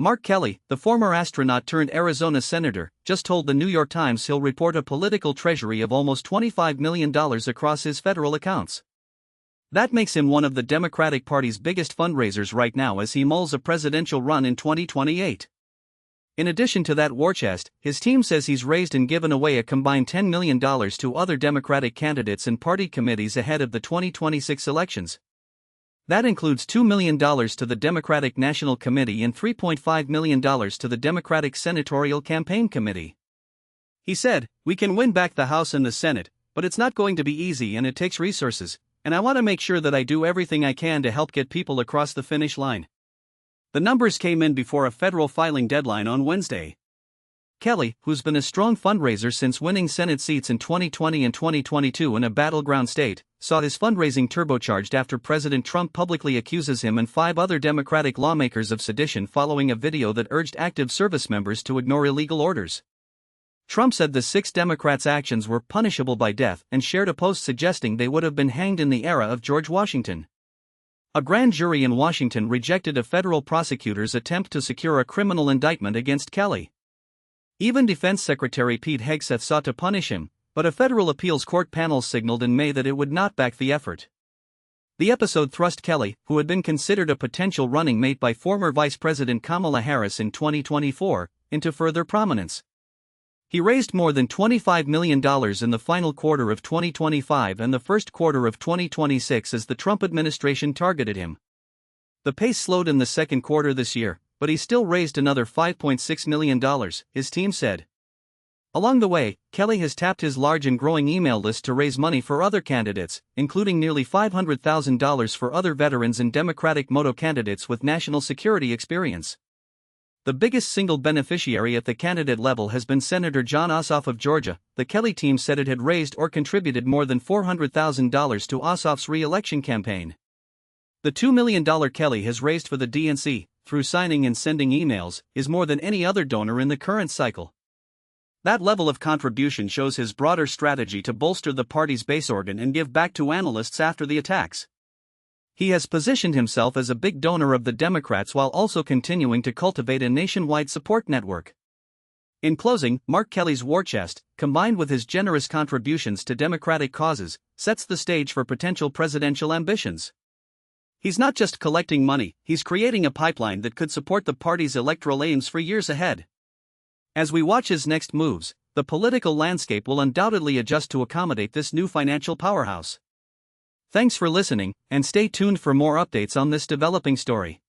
Mark Kelly, the former astronaut turned Arizona senator, just told the New York Times he'll report a political treasury of almost $25 million across his federal accounts. That makes him one of the Democratic Party's biggest fundraisers right now as he mulls a presidential run in 2028. In addition to that war chest, his team says he's raised and given away a combined $10 million to other Democratic candidates and party committees ahead of the 2026 elections. That includes $2 million to the Democratic National Committee and $3.5 million to the Democratic Senatorial Campaign Committee. He said, "We can win back the House and the Senate, but it's not going to be easy and it takes resources, and I want to make sure that I do everything I can to help get people across the finish line." The numbers came in before a federal filing deadline on Wednesday. Kelly, who's been a strong fundraiser since winning Senate seats in 2020 and 2022 in a battleground state, saw his fundraising turbocharged after President Trump publicly accuses him and 5 other Democratic lawmakers of sedition following a video that urged active service members to ignore illegal orders. Trump said the 6 Democrats' actions were punishable by death and shared a post suggesting they would have been hanged in the era of George Washington. A grand jury in Washington rejected a federal prosecutor's attempt to secure a criminal indictment against Kelly. Even Defense Secretary Pete Hegseth sought to punish him, but a federal appeals court panel signaled in May that it would not back the effort. The episode thrust Kelly, who had been considered a potential running mate by former Vice President Kamala Harris in 2024, into further prominence. He raised more than $25 million in the final quarter of 2025 and the first quarter of 2026 as the Trump administration targeted him. The pace slowed in the second quarter this year, but he still raised another $5.6 million, his team said. Along the way, Kelly has tapped his large and growing email list to raise money for other candidates, including nearly $500,000 for other veterans and Democratic moto candidates with national security experience. The biggest single beneficiary at the candidate level has been Senator Jon Ossoff of Georgia. The Kelly team said it had raised or contributed more than $400,000 to Ossoff's re-election campaign. The $2 million Kelly has raised for the DNC, through signing and sending emails, is more than any other donor in the current cycle. That level of contribution shows his broader strategy to bolster the party's base organ and give back to analysts after the attacks. He has positioned himself as a big donor of the Democrats while also continuing to cultivate a nationwide support network. In closing, Mark Kelly's war chest, combined with his generous contributions to Democratic causes, sets the stage for potential presidential ambitions. He's not just collecting money, he's creating a pipeline that could support the party's electoral aims for years ahead. As we watch his next moves, the political landscape will undoubtedly adjust to accommodate this new financial powerhouse. Thanks for listening, and stay tuned for more updates on this developing story.